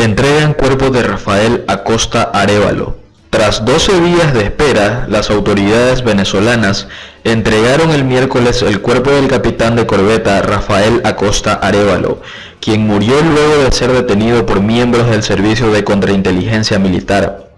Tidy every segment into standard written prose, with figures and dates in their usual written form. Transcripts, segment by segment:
Entregan cuerpo de Rafael Acosta Arévalo. Tras 12 días de espera, las autoridades venezolanas entregaron el miércoles el cuerpo del capitán de corbeta Rafael Acosta Arévalo, quien murió luego de ser detenido por miembros del Servicio de Contrainteligencia Militar.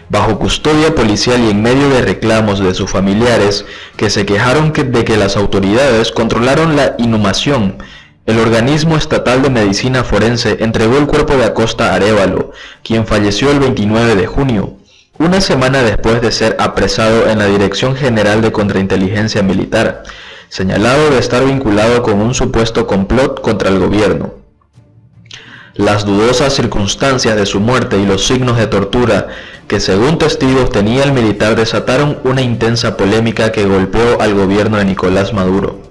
Bajo custodia policial y en medio de reclamos de sus familiares que se quejaron de que las autoridades controlaron la inhumación, el organismo estatal de medicina forense entregó el cuerpo de Acosta Arévalo, quien falleció el 29 de junio, una semana después de ser apresado en la Dirección General de Contrainteligencia Militar, señalado de estar vinculado con un supuesto complot contra el gobierno. Las dudosas circunstancias de su muerte y los signos de tortura que según testigos tenía el militar desataron una intensa polémica que golpeó al gobierno de Nicolás Maduro.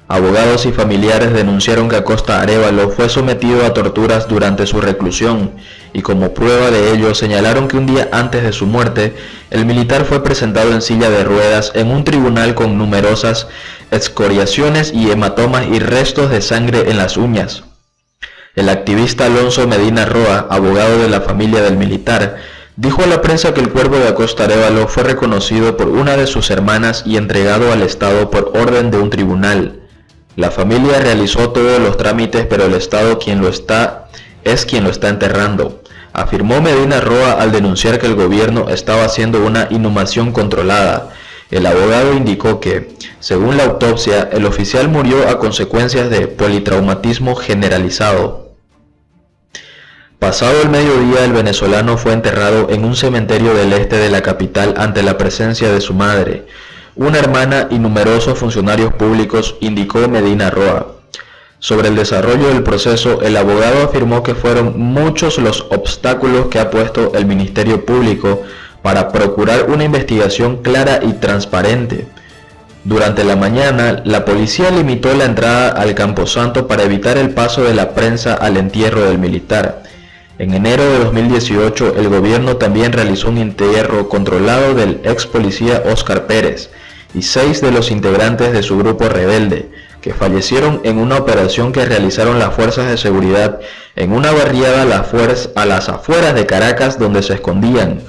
Abogados y familiares denunciaron que Acosta Arévalo fue sometido a torturas durante su reclusión y como prueba de ello señalaron que un día antes de su muerte, el militar fue presentado en silla de ruedas en un tribunal con numerosas excoriaciones y hematomas y restos de sangre en las uñas. El activista Alonso Medina Roa, abogado de la familia del militar, dijo a la prensa que el cuerpo de Acosta Arévalo fue reconocido por una de sus hermanas y entregado al Estado por orden de un tribunal. La familia realizó todos los trámites, pero el Estado es quien lo está enterrando, afirmó Medina Roa al denunciar que el gobierno estaba haciendo una inhumación controlada. El abogado indicó que, según la autopsia, el oficial murió a consecuencias de politraumatismo generalizado. Pasado el mediodía, el venezolano fue enterrado en un cementerio del este de la capital ante la presencia de su madre, una hermana y numerosos funcionarios públicos, indicó Medina Roa. Sobre el desarrollo del proceso, el abogado afirmó que fueron muchos los obstáculos que ha puesto el Ministerio Público para procurar una investigación clara y transparente. Durante la mañana, la policía limitó la entrada al Camposanto para evitar el paso de la prensa al entierro del militar. En enero de 2018, el gobierno también realizó un entierro controlado del ex policía Óscar Pérez y 6 de los integrantes de su grupo rebelde, que fallecieron en una operación que realizaron las fuerzas de seguridad en una barriada a las afueras de Caracas donde se escondían.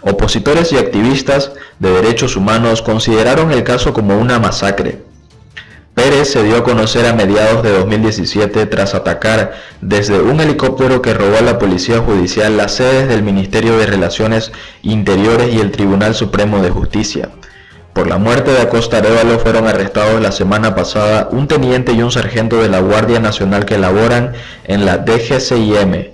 Opositores y activistas de derechos humanos consideraron el caso como una masacre. Pérez se dio a conocer a mediados de 2017 tras atacar desde un helicóptero que robó a la Policía Judicial las sedes del Ministerio de Relaciones Interiores y el Tribunal Supremo de Justicia. Por la muerte de Acosta Arévalo fueron arrestados la semana pasada un teniente y un sargento de la Guardia Nacional que laboran en la DGCIM.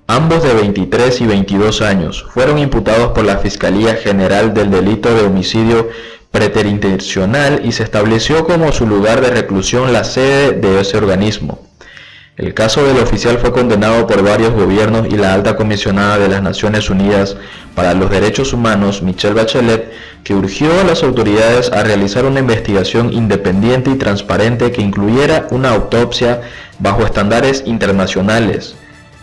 Ambos de 23 y 22 años fueron imputados por la Fiscalía General del delito de homicidio preterintencional y se estableció como su lugar de reclusión la sede de ese organismo. El caso del oficial fue condenado por varios gobiernos y la alta comisionada de las Naciones Unidas para los Derechos Humanos, Michelle Bachelet, que urgió a las autoridades a realizar una investigación independiente y transparente que incluyera una autopsia bajo estándares internacionales.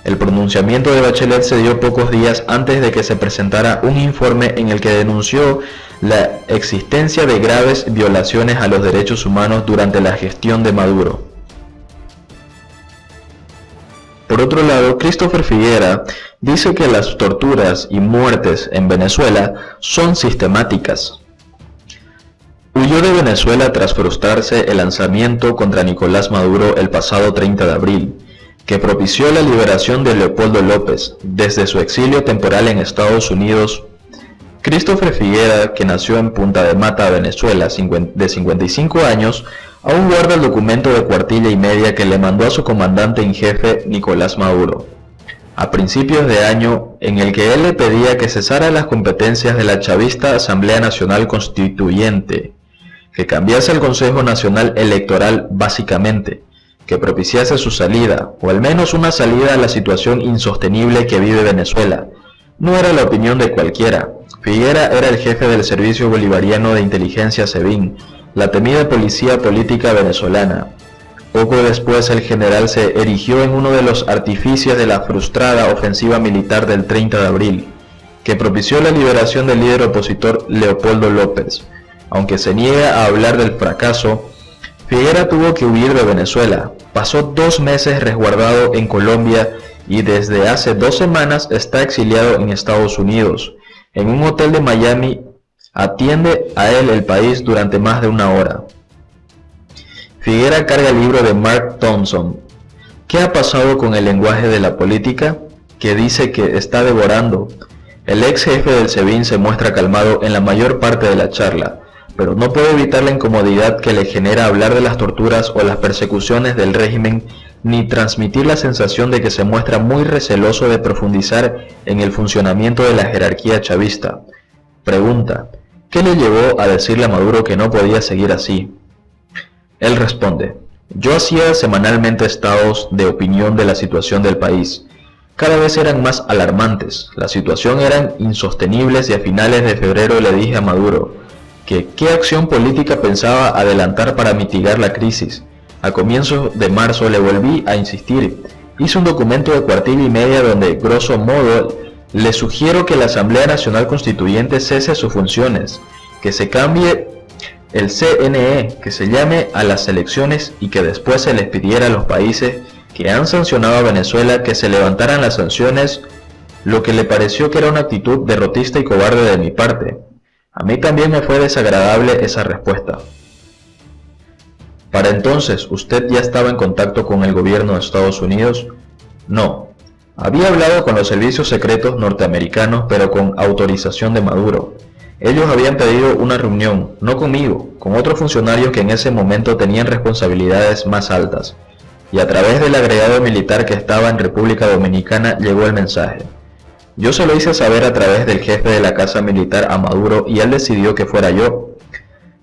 El pronunciamiento de Bachelet se dio pocos días antes de que se presentara un informe en el que denunció la existencia de graves violaciones a los derechos humanos durante la gestión de Maduro. Por otro lado, Christopher Figuera dice que las torturas y muertes en Venezuela son sistemáticas. Huyó de Venezuela tras frustrarse el lanzamiento contra Nicolás Maduro el pasado 30 de abril, que propició la liberación de Leopoldo López desde su exilio temporal en Estados Unidos. Christopher Figuera, que nació en Punta de Mata, Venezuela, de 55 años, aún guarda el documento de cuartilla y media que le mandó a su comandante en jefe Nicolás Maduro, a principios de año, en el que él le pedía que cesara las competencias de la chavista Asamblea Nacional Constituyente, que cambiase el Consejo Nacional Electoral básicamente, que propiciase su salida, o al menos una salida a la situación insostenible que vive Venezuela. No era la opinión de cualquiera. Figuera era el jefe del Servicio Bolivariano de Inteligencia SEBIN, la temida policía política venezolana. Poco después el general se erigió en uno de los artífices de la frustrada ofensiva militar del 30 de abril, que propició la liberación del líder opositor Leopoldo López. Aunque se niega a hablar del fracaso, Figuera tuvo que huir de Venezuela, pasó 2 meses resguardado en Colombia y desde hace 2 semanas está exiliado en Estados Unidos. En un hotel de Miami atiende a él el país durante más de 1 hora. Figuera carga el libro de Mark Thompson. ¿Qué ha pasado con el lenguaje de la política? Que dice que está devorando. El ex jefe del SEBIN se muestra calmado en la mayor parte de la charla, pero no puede evitar la incomodidad que le genera hablar de las torturas o las persecuciones del régimen, ni transmitir la sensación de que se muestra muy receloso de profundizar en el funcionamiento de la jerarquía chavista. Pregunta: ¿qué le llevó a decirle a Maduro que no podía seguir así? Él responde: yo hacía semanalmente estados de opinión de la situación del país. Cada vez eran más alarmantes, la situación eran insostenibles y a finales de febrero le dije a Maduro que qué acción política pensaba adelantar para mitigar la crisis. A comienzos de marzo le volví a insistir. Hice un documento de 1/4 donde, grosso modo, le sugiero que la Asamblea Nacional Constituyente cese sus funciones, que se cambie el CNE, que se llame a las elecciones y que después se les pidiera a los países que han sancionado a Venezuela que se levantaran las sanciones, lo que le pareció que era una actitud derrotista y cobarde de mi parte. A mí también me fue desagradable esa respuesta. Para entonces, ¿usted ya estaba en contacto con el gobierno de Estados Unidos? No. Había hablado con los servicios secretos norteamericanos, pero con autorización de Maduro. Ellos habían pedido una reunión, no conmigo, con otros funcionarios que en ese momento tenían responsabilidades más altas, y a través del agregado militar que estaba en República Dominicana llegó el mensaje. Yo se lo hice saber a través del jefe de la casa militar a Maduro y él decidió que fuera yo.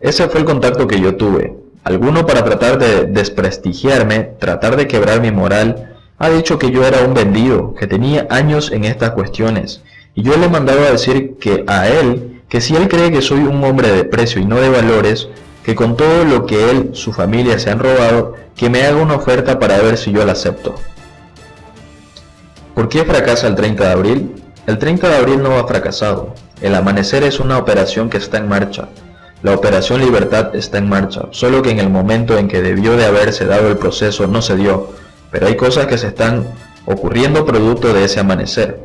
Ese fue el contacto que yo tuve. Alguno, para tratar de desprestigiarme, tratar de quebrar mi moral, ha dicho que yo era un vendido, que tenía años en estas cuestiones, y yo le he mandado a decir que a él, que si él cree que soy un hombre de precio y no de valores, que con todo lo que él, su familia se han robado, que me haga una oferta para ver si yo la acepto. ¿Por qué fracasa el 30 de abril? El 30 de abril no ha fracasado. El Amanecer es una operación que está en marcha. La Operación Libertad está en marcha, solo que en el momento en que debió de haberse dado el proceso no se dio, pero hay cosas que se están ocurriendo producto de ese amanecer.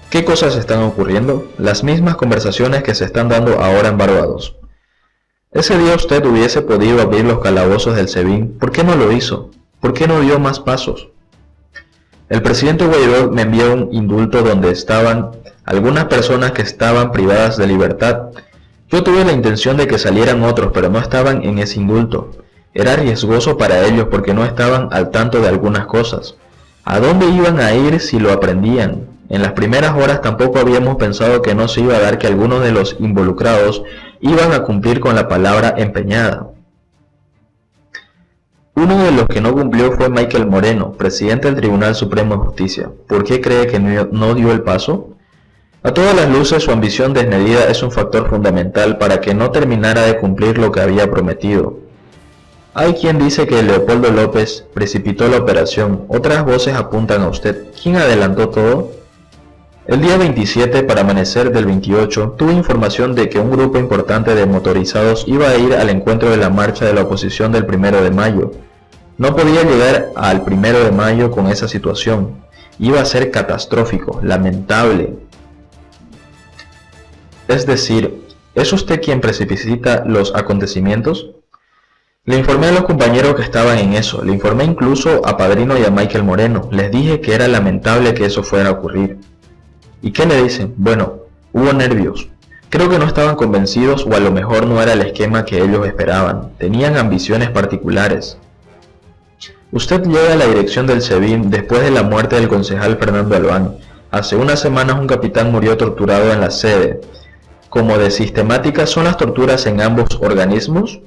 ¿Qué cosas están ocurriendo? Las mismas conversaciones que se están dando ahora en Barbados. Ese día usted hubiese podido abrir los calabozos del SEBIN. ¿Por qué no lo hizo? ¿Por qué no dio más pasos? El presidente Guaidó me envió un indulto donde estaban algunas personas que estaban privadas de libertad. Yo tuve la intención de que salieran otros, pero no estaban en ese indulto. Era riesgoso para ellos porque no estaban al tanto de algunas cosas. ¿A dónde iban a ir si lo aprendían? En las primeras horas tampoco habíamos pensado que no se iba a dar que algunos de los involucrados iban a cumplir con la palabra empeñada. Uno de los que no cumplió fue Michael Moreno, presidente del Tribunal Supremo de Justicia. ¿Por qué cree que no dio el paso? A todas las luces, su ambición desmedida es un factor fundamental para que no terminara de cumplir lo que había prometido. Hay quien dice que Leopoldo López precipitó la operación, otras voces apuntan a usted. ¿Quién adelantó todo? El día 27, para amanecer del 28, tuve información de que un grupo importante de motorizados iba a ir al encuentro de la marcha de la oposición del 1 de mayo. No podía llegar al 1 de mayo con esa situación. Iba a ser catastrófico, lamentable. Es decir, ¿es usted quien precipita los acontecimientos? Le informé a los compañeros que estaban en eso, le informé incluso a Padrino y a Michael Moreno, les dije que era lamentable que eso fuera a ocurrir. ¿Y qué le dicen? Bueno, hubo nervios. Creo que no estaban convencidos o a lo mejor no era el esquema que ellos esperaban, tenían ambiciones particulares. Usted llega a la dirección del SEBIN después de la muerte del concejal Fernando Albán. Hace unas semanas un capitán murió torturado en la sede. ¿Cómo de sistemáticas son las torturas en ambos organismos?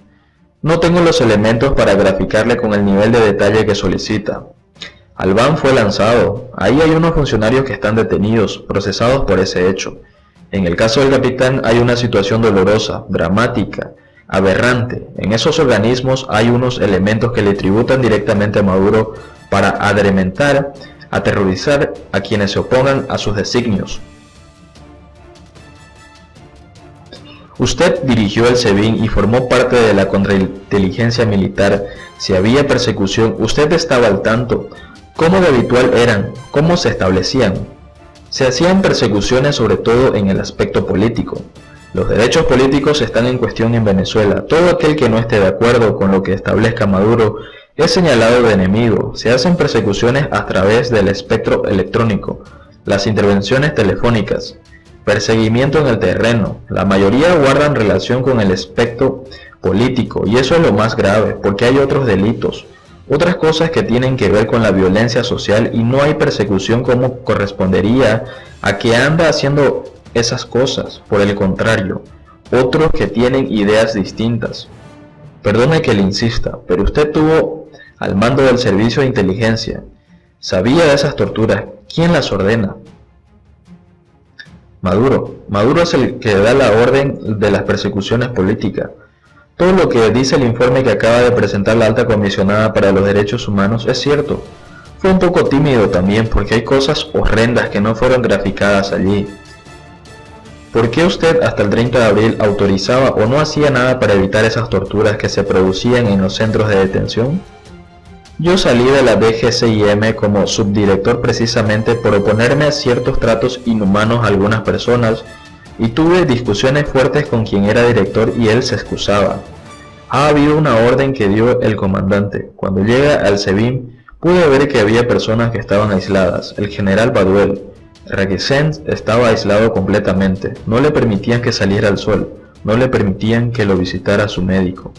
No tengo los elementos para graficarle con el nivel de detalle que solicita. Albán fue lanzado. Ahí hay unos funcionarios que están detenidos, procesados por ese hecho. En el caso del capitán hay una situación dolorosa, dramática, aberrante. En esos organismos hay unos elementos que le tributan directamente a Maduro para adrementar, aterrorizar a quienes se opongan a sus designios. Usted dirigió el SEBIN y formó parte de la contrainteligencia militar. Si había persecución, usted estaba al tanto. ¿Cómo de habitual eran? ¿Cómo se establecían? Se hacían persecuciones sobre todo en el aspecto político. Los derechos políticos están en cuestión en Venezuela. Todo aquel que no esté de acuerdo con lo que establezca Maduro es señalado de enemigo. Se hacen persecuciones a través del espectro electrónico, las intervenciones telefónicas, perseguimiento en el terreno. La mayoría guardan relación con el espectro político y eso es lo más grave, porque hay otros delitos, otras cosas que tienen que ver con la violencia social y no hay persecución como correspondería a que anda haciendo esas cosas. Por el contrario, otros que tienen ideas distintas. Perdone que le insista, pero usted tuvo al mando del servicio de inteligencia. ¿Sabía de esas torturas? ¿Quién las ordena? Maduro es el que da la orden de las persecuciones políticas. Todo lo que dice el informe que acaba de presentar la alta comisionada para los derechos humanos es cierto. Fue un poco tímido también porque hay cosas horrendas que no fueron graficadas allí. ¿Por qué usted hasta el 30 de abril autorizaba o no hacía nada para evitar esas torturas que se producían en los centros de detención? Yo salí de la DGCIM como subdirector precisamente por oponerme a ciertos tratos inhumanos a algunas personas y tuve discusiones fuertes con quien era director y él se excusaba. Ha habido una orden que dio el comandante. Cuando llega al SEBIN pude ver que había personas que estaban aisladas. El general Baduel, Requesens, estaba aislado completamente. No le permitían que saliera al sol. No le permitían que lo visitara su médico.